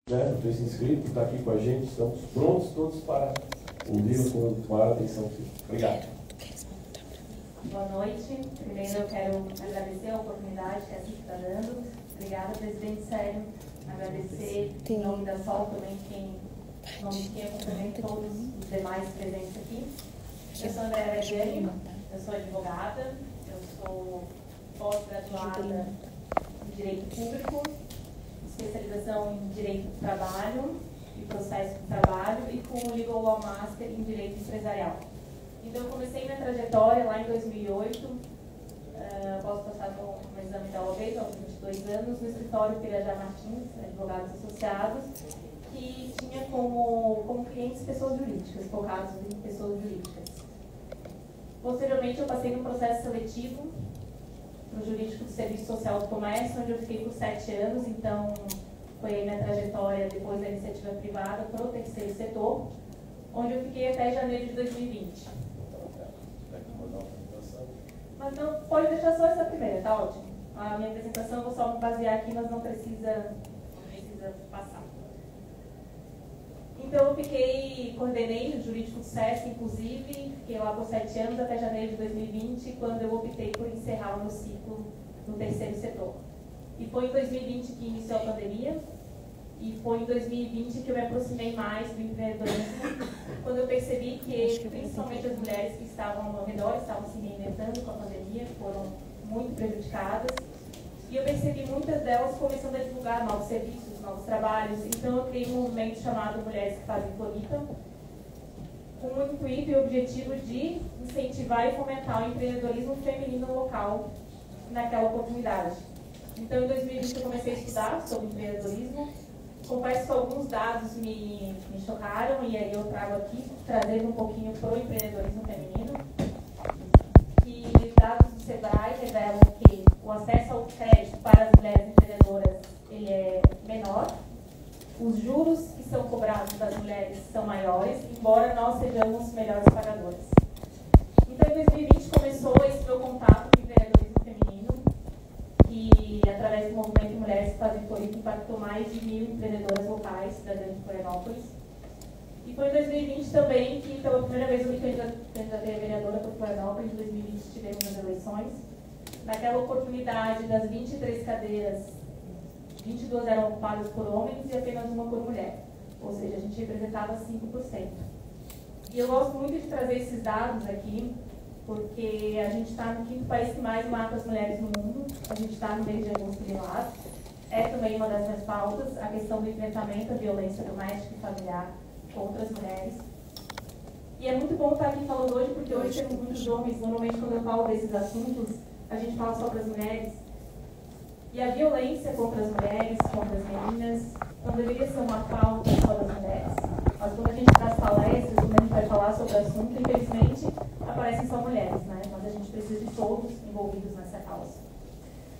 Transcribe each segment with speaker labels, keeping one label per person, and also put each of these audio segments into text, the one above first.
Speaker 1: Por ter se inscrito, está aqui com a gente, estamos prontos todos para ouvir com maior atenção. Obrigado.
Speaker 2: Boa noite. Primeiro eu quero agradecer a oportunidade que a CIC está dando. Obrigada, presidente Sérgio. Agradecer em nome da SOL também, em nome de quem eu cumprimento todos os demais presentes aqui. Eu sou Andréa Vergani, eu sou advogada, eu sou pós-graduada em Direito Público, especialização em Direito do Trabalho e Processo do Trabalho e com o Legal Law Master em Direito Empresarial. Então, eu comecei minha trajetória lá em 2008, posso passar no exame da OAB, aos 22 anos, no escritório Pirajá Martins, advogados associados, que tinha como clientes pessoas jurídicas, focados em pessoas jurídicas. Posteriormente, eu passei no processo seletivo para o jurídico do Serviço Social do Comércio, onde eu fiquei por 7 anos, então foi aí minha trajetória depois da iniciativa privada para o terceiro setor, onde eu fiquei até janeiro de 2020. Mas não, pode deixar só essa primeira, tá ótimo. A minha apresentação eu vou só me basear aqui, mas não precisa passar. Então eu coordenei o jurídico do SESC, inclusive, fiquei lá por 7 anos, até janeiro de 2020, quando eu optei por encerrar o meu ciclo no terceiro setor. E foi em 2020 que iniciou a pandemia, e foi em 2020 que eu me aproximei mais do empreendedorismo, quando eu percebi que, principalmente as mulheres que estavam ao meu redor, estavam se reinventando com a pandemia, foram muito prejudicadas, e eu percebi muitas delas começando a divulgar novos serviços, novos trabalhos. Então eu criei um movimento chamado Mulheres que Fazem Floripa, com o intuito e objetivo de incentivar e fomentar o empreendedorismo feminino local naquela oportunidade. Então em 2020 eu comecei a estudar sobre empreendedorismo. Confesso que alguns dados me chocaram, e aí eu trago aqui, trazendo um pouquinho para o empreendedorismo feminino, que dados do SEBRAE revelam que o acesso ao crédito para as mulheres empreendedoras ele é menor, os juros que são cobrados das mulheres são maiores, embora nós sejamos melhores pagadoras. Então, em 2020 começou esse meu contato com o empreendedorismo feminino, e através do movimento de Mulheres que Fazem Floripa impactou mais de 1.000 empreendedoras locais da grande Florianópolis. E foi em 2020 também que, pela primeira vez, eu me candidatei a vereadora por Florianópolis. Em 2020 tivemos as eleições. Naquela oportunidade, das 23 cadeiras, 22 eram ocupadas por homens e apenas uma por mulher. Ou seja, a gente representava 5%. E eu gosto muito de trazer esses dados aqui, porque a gente está no 5º país que mais mata as mulheres no mundo, a gente está no meio de alguns trilados. É também uma das minhas pautas, a questão do enfrentamento à violência doméstica e familiar contra as mulheres. E é muito bom estar aqui falando hoje, porque hoje temos muitos homens. Normalmente, quando eu falo desses assuntos, a gente fala só para as mulheres. E a violência contra as mulheres, contra as meninas, não deveria ser uma pauta só das mulheres. Mas quando a gente traz palestras, quando a gente vai falar sobre o assunto, infelizmente, aparecem só mulheres, né? Mas a gente precisa de todos envolvidos nessa causa.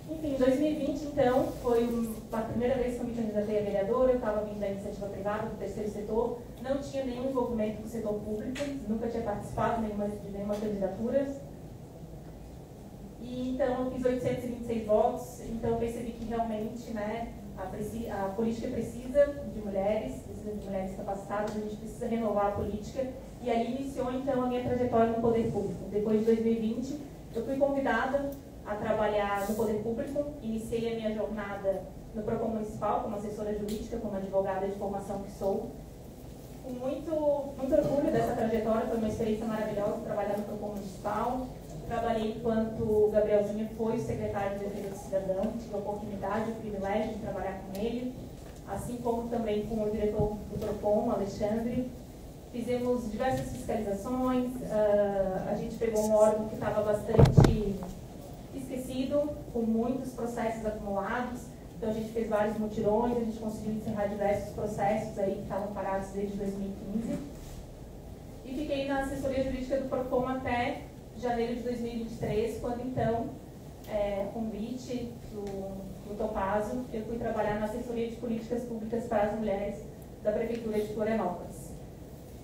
Speaker 2: Enfim, em 2020, então, foi a primeira vez que eu me candidatei a vereadora. Eu estava vindo da iniciativa privada, do terceiro setor, não tinha nenhum envolvimento com o setor público, nunca tinha participado de nenhuma candidatura. E então eu fiz 826 votos, então eu percebi que realmente, né, a política precisa de mulheres capacitadas, a gente precisa renovar a política. E aí iniciou então a minha trajetória no poder público. Depois de 2020, eu fui convidada a trabalhar no poder público, iniciei a minha jornada no PROCON municipal como assessora jurídica, como advogada de formação que sou. Com muito orgulho dessa trajetória, foi uma experiência maravilhosa trabalhar no PROCON municipal. Trabalhei enquanto Gabrielzinho foi o secretário de Defesa do Cidadão, tive a oportunidade e o privilégio de trabalhar com ele, assim como também com o diretor do PROCON, Alexandre. Fizemos diversas fiscalizações, a gente pegou um órgão que estava bastante esquecido, com muitos processos acumulados, então a gente fez vários mutirões, a gente conseguiu encerrar diversos processos aí que estavam parados desde 2015. E fiquei na assessoria jurídica do PROCON até janeiro de 2023, quando então, convite do Topazio, eu fui trabalhar na assessoria de políticas públicas para as mulheres da Prefeitura de Florianópolis.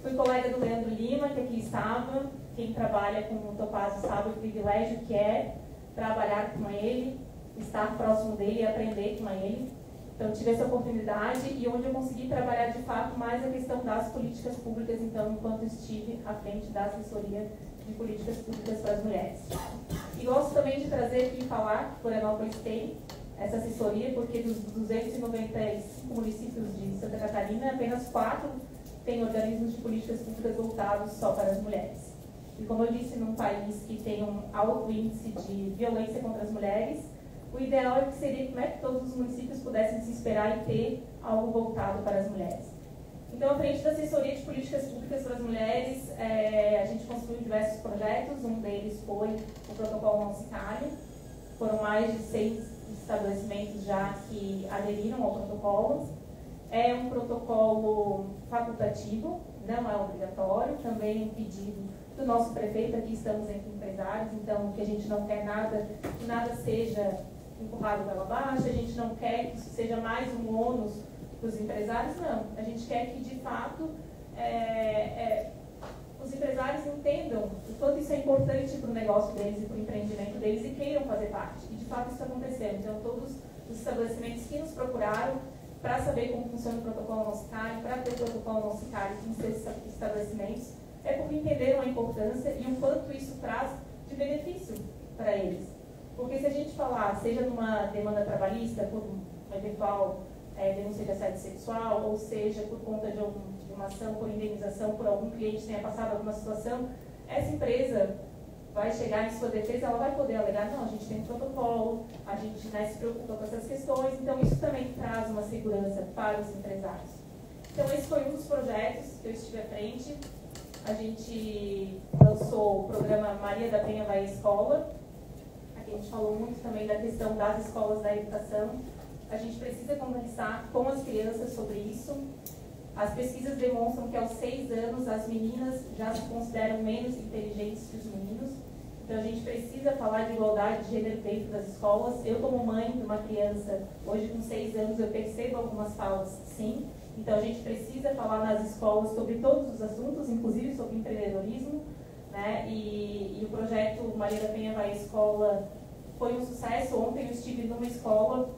Speaker 2: Fui colega do Leandro Lima, que aqui estava. Quem trabalha com o Topazio sabe o privilégio que é trabalhar com ele, estar próximo dele e aprender com ele. Então, tive essa oportunidade e onde eu consegui trabalhar, de fato, mais a questão das políticas públicas, então, enquanto estive à frente da assessoria de políticas públicas para as mulheres. E gosto também de trazer aqui e falar que Florianópolis tem essa assessoria, porque dos 295 municípios de Santa Catarina, apenas 4 têm organismos de políticas públicas voltados só para as mulheres. E como eu disse, num país que tem um alto índice de violência contra as mulheres, o ideal seria que todos os municípios pudessem se esperar e ter algo voltado para as mulheres. Então, à frente da assessoria de políticas públicas para as mulheres, a gente construiu diversos projetos. Um deles foi o protocolo Não Se Cale. Foram mais de 6 estabelecimentos já que aderiram ao protocolo. É um protocolo facultativo, não é obrigatório. Também um pedido do nosso prefeito, aqui estamos entre empresários, então que a gente não quer que nada seja empurrado pela baixa, a gente não quer que isso seja mais um ônus para os empresários, não. A gente quer que, de fato, os empresários entendam o quanto isso é importante para o negócio deles e para o empreendimento deles e queiram fazer parte. E, de fato, isso aconteceu. Então, todos os estabelecimentos que nos procuraram para saber como funciona o protocolo Não Se Cale, para ter o protocolo Não Se Cale em seus estabelecimentos, é porque entenderam a importância e o quanto isso traz de benefício para eles. Porque se a gente falar, seja numa demanda trabalhista, por uma eventual denúncia de assédio sexual, ou seja, por conta de uma ação por indenização por algum cliente que tenha passado alguma situação, essa empresa vai chegar em sua defesa, ela vai poder alegar, não, a gente tem um protocolo, a gente se preocupa com essas questões, então isso também traz uma segurança para os empresários. Então esse foi um dos projetos que eu estive à frente. A gente lançou o programa Maria da Penha Vai à Escola. Aqui a gente falou muito também da questão das escolas da educação. A gente precisa conversar com as crianças sobre isso. As pesquisas demonstram que aos 6 anos as meninas já se consideram menos inteligentes que os meninos. Então a gente precisa falar de igualdade de gênero dentro das escolas. Eu, como mãe de uma criança, hoje com 6 anos, eu percebo algumas falas, sim. Então a gente precisa falar nas escolas sobre todos os assuntos, inclusive sobre empreendedorismo, né? E o projeto Maria da Penha Vai à Escola foi um sucesso. Ontem eu estive numa escola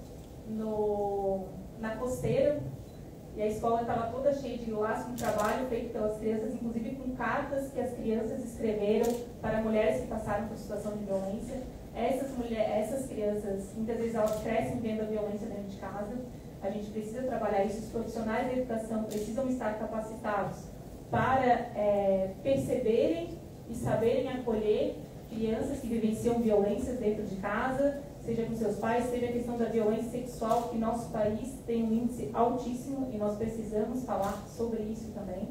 Speaker 2: na Costeira, e a escola estava toda cheia de laço, um trabalho feito pelas crianças, inclusive com cartas que as crianças escreveram para mulheres que passaram por situação de violência. Essas crianças, muitas vezes elas crescem vendo a violência dentro de casa. A gente precisa trabalhar isso, os profissionais da educação precisam estar capacitados para perceberem e saberem acolher crianças que vivenciam violências dentro de casa, seja com seus pais, seja a questão da violência sexual, que nosso país tem um índice altíssimo e nós precisamos falar sobre isso também.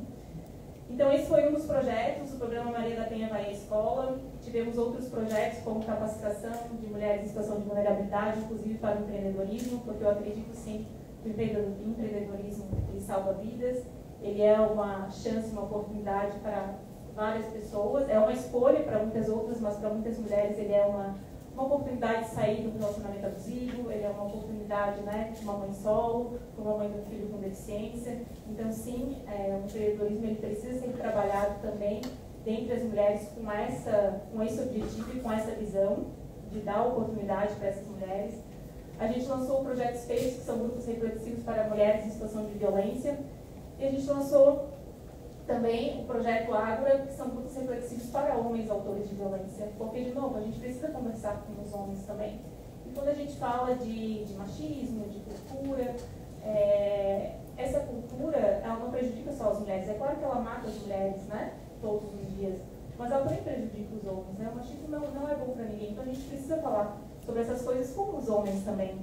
Speaker 2: Então esse foi um dos projetos, o programa Maria da Penha Vai à Escola. Tivemos outros projetos como capacitação de mulheres em situação de vulnerabilidade, inclusive para o empreendedorismo, porque eu acredito sim que o empreendedorismo ele salva vidas, ele é uma chance, uma oportunidade para várias pessoas, é uma escolha para muitas outras, mas para muitas mulheres ele é uma oportunidade de sair do relacionamento abusivo, ele é uma oportunidade, né, de uma mãe solo, com uma mãe do filho com deficiência. Então, sim, o empreendedorismo ele precisa ser trabalhado também dentre as mulheres com esse objetivo e com essa visão de dar oportunidade para essas mulheres. A gente lançou o projeto Space, que são grupos reflexivos para mulheres em situação de violência, e a gente lançou também o projeto Ágora, que são grupos reflexivos para homens autores de violência, porque, de novo, a gente precisa conversar com os homens também. E quando a gente fala de machismo, de cultura, essa cultura, ela não prejudica só as mulheres. É claro que ela mata as mulheres, né, todos os dias, mas ela também prejudica os homens, né? O machismo não é bom para ninguém, então a gente precisa falar sobre essas coisas com os homens também.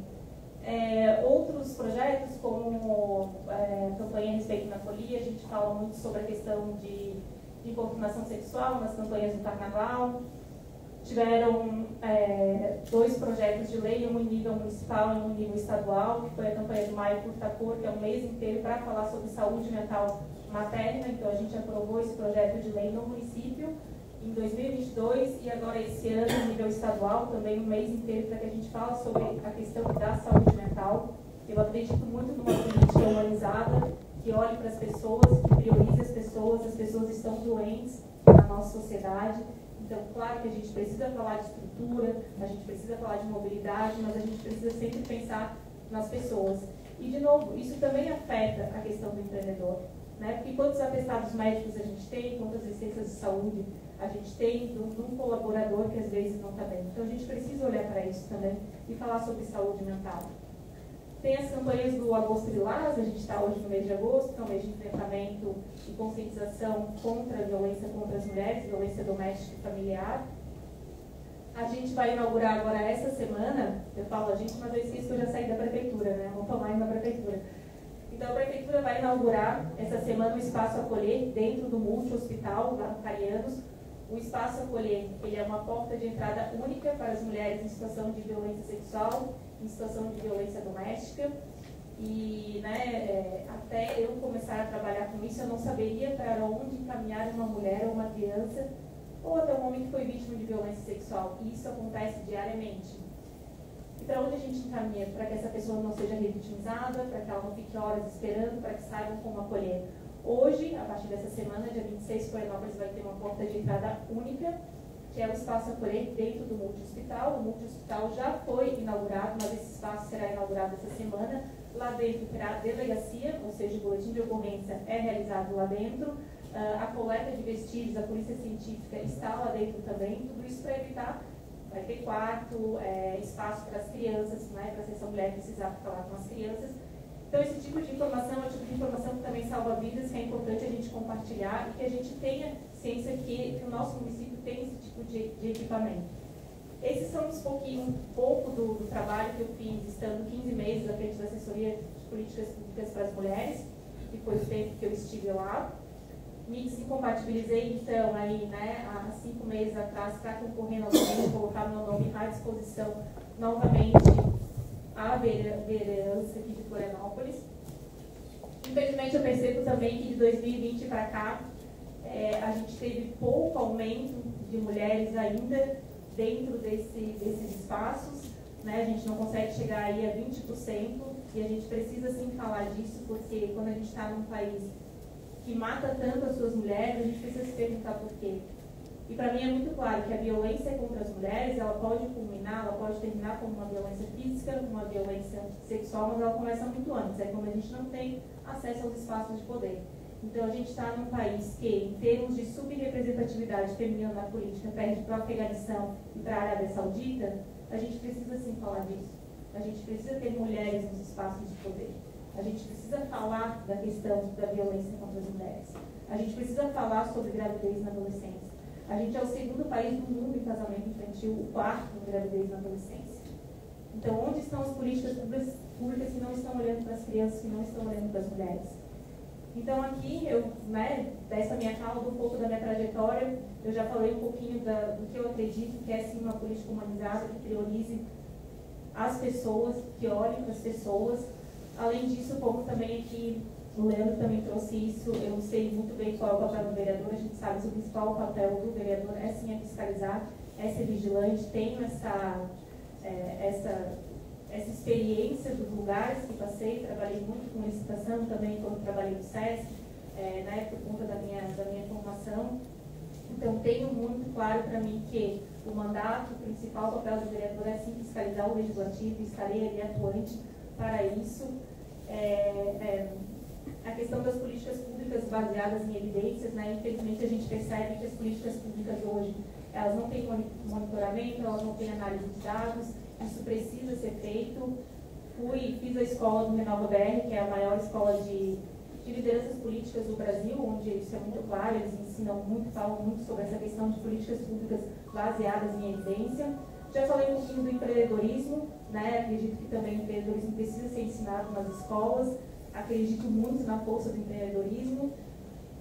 Speaker 2: Outros projetos, como a campanha Respeito na Folia, a gente fala muito sobre a questão de importunação sexual nas campanhas do Carnaval. Tiveram 2 projetos de lei, um em nível municipal e um em nível estadual, que foi a campanha do Maio Curta Cor, que é um mês inteiro para falar sobre saúde mental materna. Então a gente aprovou esse projeto de lei no município em 2022 e agora esse ano, em nível estadual, também um mês inteiro para que a gente fale sobre a questão da saúde mental. Eu acredito muito numa política humanizada, que olhe para as pessoas, que priorize as pessoas estão doentes na nossa sociedade. Então, claro que a gente precisa falar de estrutura, a gente precisa falar de mobilidade, mas a gente precisa sempre pensar nas pessoas. E, de novo, isso também afeta a questão do empreendedor, né? Porque quantos atestados médicos a gente tem, quantas licenças de saúde a gente tem de um colaborador que às vezes não está bem. Então a gente precisa olhar para isso também e falar sobre saúde mental. Tem as campanhas do Agosto Lilás, a gente está hoje no mês de agosto, que é um mês de enfrentamento e conscientização contra a violência contra as mulheres, violência doméstica e familiar. A gente vai inaugurar agora essa semana, eu falo a gente, mas eu esqueço que eu já saí da prefeitura, né? Não estou mais na prefeitura. Então a prefeitura vai inaugurar essa semana o Espaço Acolher dentro do multi-hospital, lá no Carianos. O Espaço Acolher, ele é uma porta de entrada única para as mulheres em situação de violência sexual, em situação de violência doméstica. E né, até eu começar a trabalhar com isso, eu não saberia para onde encaminhar uma mulher ou uma criança, ou até um homem que foi vítima de violência sexual. E isso acontece diariamente. E para onde a gente encaminha? Para que essa pessoa não seja revitimizada, para que ela não fique horas esperando, para que saibam como acolher. Hoje, a partir dessa semana, dia 26, Florianópolis vai ter uma porta de entrada única, que é o Espaço Acolher dentro do multi-hospital. O multi-hospital já foi inaugurado, mas esse espaço será inaugurado essa semana. Lá dentro terá a delegacia, ou seja, o boletim de ocorrência é realizado lá dentro. A coleta de vestígios, a polícia científica está lá dentro também. Tudo isso para evitar, vai ter quarto, espaço para as crianças, né, para se essa mulher precisar falar com as crianças. Então, esse tipo de informação é o tipo de informação que também salva vidas, que é importante a gente compartilhar e que a gente tenha ciência que o nosso município tem esse tipo de equipamento. Esses são um pouco do trabalho que eu fiz, estando 15 meses à frente da assessoria de políticas públicas para as mulheres, que foi o tempo que eu estive lá. Me desincompatibilizei, então, aí, né, há 5 meses atrás, para concorrer novamente, colocar meu nome à disposição novamente a vereança aqui de Florianópolis. Infelizmente, eu percebo também que de 2020 para cá, a gente teve pouco aumento de mulheres ainda dentro desses espaços, né? A gente não consegue chegar aí a 20%, e a gente precisa sim falar disso, porque quando a gente está num país que mata tanto as suas mulheres, a gente precisa se perguntar por quê. E para mim é muito claro que a violência contra as mulheres, ela pode culminar, ela pode terminar como uma violência física, uma violência sexual, mas ela começa muito antes, é quando a gente não tem acesso aos espaços de poder. Então a gente está num país que, em termos de subrepresentatividade feminina na política, perde para o Afeganistão e para a Arábia Saudita. A gente precisa sim falar disso. A gente precisa ter mulheres nos espaços de poder. A gente precisa falar da questão da violência contra as mulheres. A gente precisa falar sobre gravidez na adolescência. A gente é o 2º país do mundo em casamento infantil, o 4º em gravidez na adolescência. Então, onde estão as políticas públicas que não estão olhando para as crianças, que não estão olhando para as mulheres? Então, aqui, dessa minha fala, um pouco da minha trajetória, eu já falei um pouquinho do que eu acredito que é, sim, uma política humanizada, que priorize as pessoas, que olhe para as pessoas. Além disso, como também aqui o Leandro também trouxe isso, eu sei muito bem qual é o papel do vereador. A gente sabe que o principal papel do vereador é sim fiscalizar, é ser vigilante. Tenho essa experiência dos lugares que passei, trabalhei muito com licitação também quando trabalhei no SESC, né, por conta da minha formação. Então, tenho muito claro para mim que o mandato, o principal papel do vereador é sim fiscalizar o legislativo, estarei ali atuante para isso. A questão das políticas públicas baseadas em evidências, né? Infelizmente a gente percebe que as políticas públicas hoje, elas não têm monitoramento, elas não têm análise de dados, isso precisa ser feito. Fiz a escola do Renova BR, que é a maior escola de lideranças políticas do Brasil, onde isso é muito claro, eles ensinam muito, falam muito sobre essa questão de políticas públicas baseadas em evidência. Já falei um pouquinho do empreendedorismo, né? Acredito que também o empreendedorismo precisa ser ensinado nas escolas, acredito muito na força do empreendedorismo.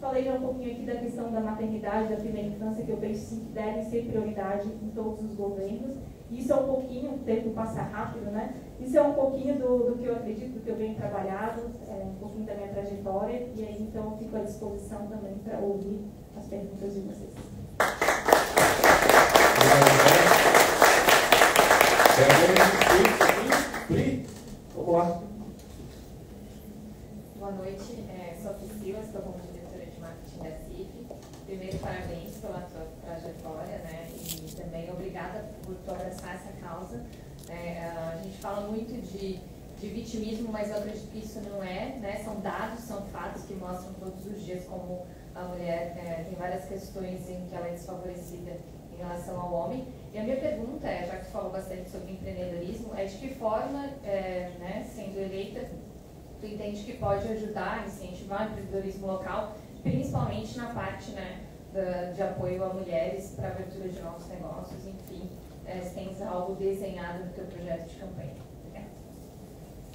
Speaker 2: Falei já um pouquinho aqui da questão da maternidade, da primeira infância, que eu penso sim que deve ser prioridade em todos os governos. Isso é um pouquinho, o tempo passa rápido, né? Isso é um pouquinho do que eu acredito, do que eu venho trabalhado, um pouquinho da minha trajetória, e aí então eu fico à disposição também para ouvir as perguntas de vocês.
Speaker 1: Vamos lá.
Speaker 3: Boa noite, sou a Priscila, estou como diretora de marketing da CIF. Primeiro, parabéns pela tua trajetória, né? E também obrigada por tu abraçar essa causa. A gente fala muito de de vitimismo, mas eu acredito que isso não é, né? São dados, são fatos que mostram todos os dias como a mulher tem várias questões em que ela é desfavorecida em relação ao homem. E a minha pergunta é, já que tu falou bastante sobre empreendedorismo, é de que forma, né, sendo eleita, tu entende que pode ajudar, incentivar o empreendedorismo local, principalmente na parte, né, de apoio a mulheres para a abertura de novos negócios, enfim, se tens algo desenhado no teu projeto de campanha.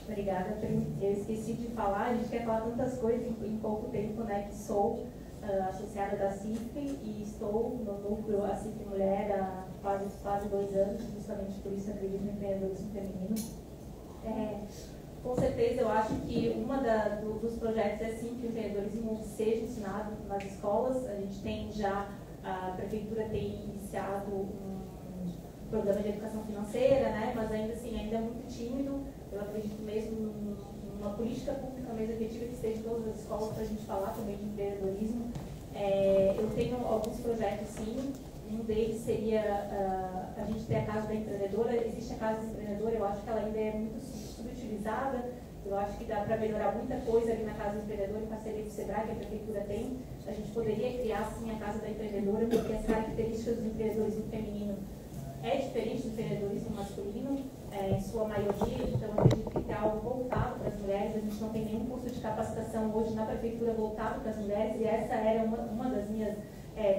Speaker 2: Obrigada. Eu esqueci de falar, a gente quer falar tantas coisas em pouco tempo, né, que sou associada da CIF e estou no núcleo A CIF Mulher há quase 2 anos, justamente por isso acredito no empreendedorismo feminino. Com certeza, eu acho que dos projetos é sim que o empreendedorismo seja ensinado nas escolas. A gente tem já, a prefeitura tem iniciado um programa de educação financeira, né, mas ainda assim, ainda é muito tímido. Eu acredito mesmo numa política pública mais efetiva que esteja em todas as escolas para a gente falar também de empreendedorismo. Eu tenho alguns projetos, sim. Um deles seria a gente ter a Casa da Empreendedora. Existe a Casa da Empreendedora, eu acho que ela ainda é muito subutilizada. Eu acho que dá para melhorar muita coisa ali na Casa do Empreendedor, em parceria com o SEBRAE, que a Prefeitura tem. A gente poderia criar, sim, a Casa da Empreendedora, porque as características do empreendedorismo feminino é diferente do empreendedorismo masculino, em sua maioria. Então, eu acredito que é algo voltado para as mulheres. A gente não tem nenhum curso de capacitação hoje na Prefeitura voltado para as mulheres, e essa era uma das minhas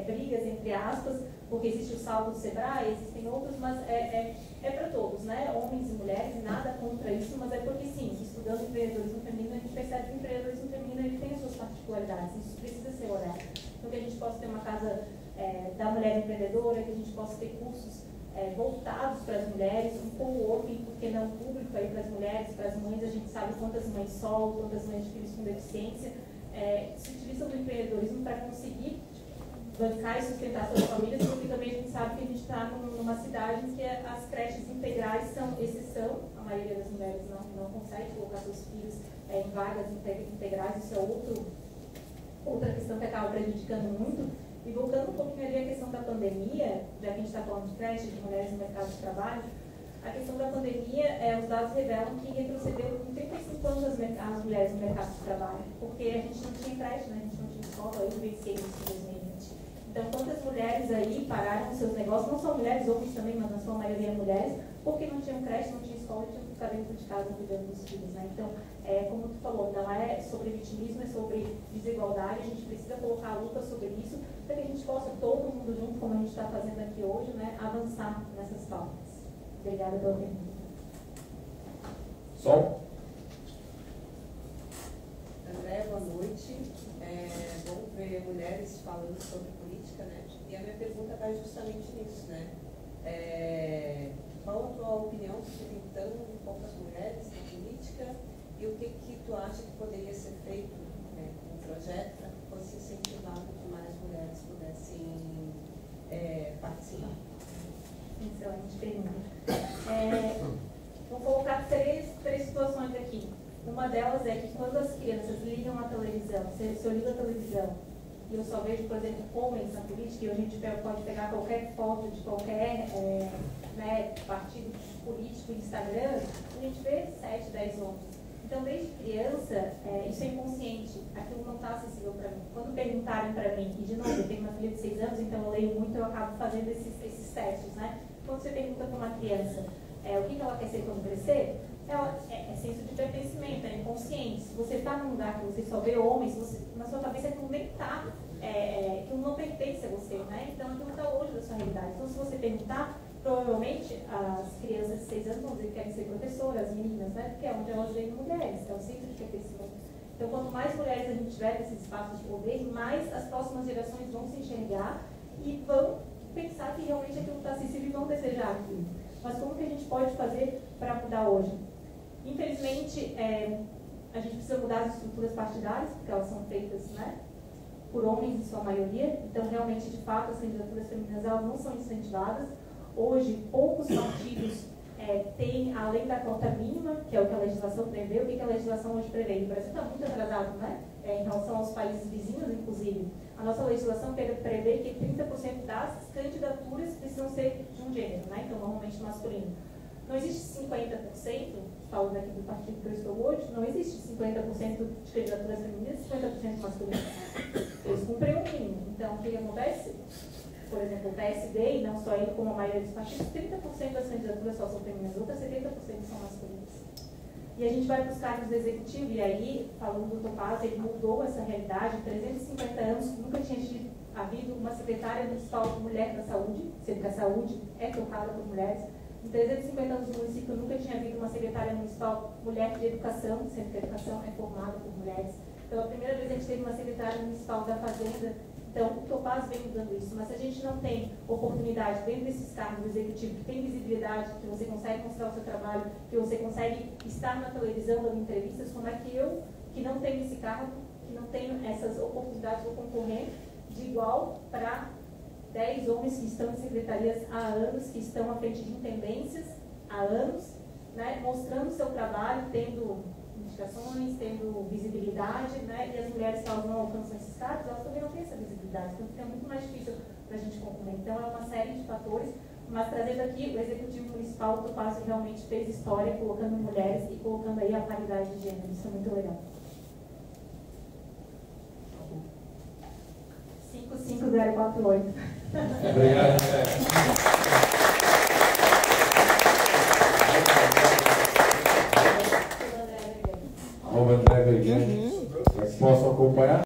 Speaker 2: brigas, entre aspas, porque existe o saldo do SEBRAE, existem outros, mas é para todos, né? Homens e mulheres, e nada contra isso, mas é porque, sim, estudando empreendedorismo feminino, a gente percebe que o empreendedorismo feminino ele tem as suas particularidades, isso precisa ser olhado. Então, que a gente possa ter uma casa da mulher empreendedora, que a gente possa ter cursos voltados para as mulheres, um co-working, porque não público aí para as mulheres, para as mães. A gente sabe quantas mães solo, quantas mães de filhos com deficiência se utilizam do empreendedorismo para conseguir bancar e sustentar suas famílias, porque também a gente sabe que a gente está numa cidade em que as creches integrais são exceção. A maioria das mulheres não consegue colocar seus filhos em vagas integrais. Isso é outra questão que acaba prejudicando muito. E voltando um pouquinho ali à questão da pandemia, já que a gente está falando de creche, de mulheres no mercado de trabalho, a questão da pandemia, os dados revelam que retrocedeu em 35 anos as mulheres no mercado de trabalho, porque a gente não tinha creche, né? A gente não tinha escola, eu venci isso em 2020. Então, quantas mulheres aí pararam seus negócios, não são mulheres, homens também, mas na sua maioria mulheres, porque não tinham creche, não tinham escola, tinham que ficar dentro de casa cuidando dos filhos, né? Então, como tu falou, não é sobre vitimismo, é sobre desigualdade. A gente precisa colocar a luta sobre isso, para que a gente possa, todo mundo junto, como a gente está fazendo aqui hoje, né, avançar nessas pautas. Obrigada pela pergunta.
Speaker 1: Sol.
Speaker 4: André, boa noite. É bom ver mulheres falando sobre política, né? E a minha pergunta vai justamente nisso, né? Qual a tua opinião sobre tão poucas mulheres na política e o que tu acha que poderia ser feito, né, com o projeto para que fosse incentivado que mais mulheres pudessem participar?
Speaker 2: Excelente pergunta. Vou colocar três situações aqui. Uma delas é que quando as crianças ligam a televisão, se eu ligo a televisão e eu só vejo, por exemplo, homens na política, e a gente pode pegar qualquer foto de qualquer partido político no Instagram, a gente vê 7, 10 homens. Então, desde criança, isso é inconsciente, aquilo não está acessível para mim. Quando perguntarem para mim, e de novo, eu tenho uma filha de 6 anos, então eu leio muito, eu acabo fazendo esses testes, né? Quando você pergunta para uma criança o que ela quer ser quando crescer, é senso de pertencimento, é inconsciente. Se você está num lugar que você só vê homens, na sua cabeça aquilo nem está, aquilo não pertence a você, né? Então aquilo está longe da sua realidade. Então, se você perguntar, provavelmente as crianças de 6 anos vão dizer que querem ser professoras, as meninas, né? Porque é onde elas veem mulheres, é o centro de pertencimento. Então, quanto mais mulheres a gente tiver nesses espaços de poder, mais as próximas gerações vão se enxergar e vão pensar que realmente aquilo está acessível e vão desejar aquilo. Mas como que a gente pode fazer para mudar hoje? Infelizmente, a gente precisa mudar as estruturas partidárias, porque elas são feitas, né, por homens em sua maioria. Então, realmente, de fato, as candidaturas femininas elas não são incentivadas. Hoje, poucos partidos têm, além da cota mínima, que é o que a legislação prevê. O que a legislação hoje prevê? O Brasil está muito atrasado, né, em relação aos países vizinhos, inclusive. A nossa legislação prevê que 30% das candidaturas precisam ser de um gênero, né? Então, normalmente masculino. Não existe 50%,
Speaker 5: falo daqui do partido que eu estou hoje, não existe 50% de candidaturas femininas e 50% masculinas. Eles cumprem o mínimo. Então, o que acontece? Por exemplo, o PSD, e não só ele, como a maioria dos partidos, 30% das candidaturas só são femininas, outras 70% são masculinas. E a gente vai para os cargos do executivo, e aí, falando do Topaz, ele mudou essa realidade. Em 350 anos, nunca tinha havido uma secretária municipal mulher da saúde, sendo que a saúde é tocada por mulheres. Em 350 anos no município, nunca tinha havido uma secretária municipal mulher de educação, sendo que a educação é formada por mulheres. Então, a primeira vez a gente teve uma secretária municipal da Fazenda. Então, o Topaz vem mudando isso. Mas se a gente não tem oportunidade dentro desses cargos do executivo, que tem visibilidade, que você consegue mostrar o seu trabalho, que você consegue estar na televisão dando entrevistas, como é que eu, que não tenho esse cargo, que não tenho essas oportunidades, vou concorrer de igual para 10 homens que estão em secretarias há anos, que estão à frente de intendências há anos, né, mostrando o seu trabalho, tendo indicações, tendo visibilidade, né, e as mulheres que elas não alcançam esses cargos, elas também não têm essa visibilidade, então fica muito mais difícil para a gente concorrer. Então, é uma série de fatores, mas trazendo aqui, o Executivo Municipal do Passo realmente fez história, colocando mulheres e colocando aí a paridade de gênero, isso é muito legal. 55048.
Speaker 1: Obrigado. André Vergueiro. Posso acompanhar?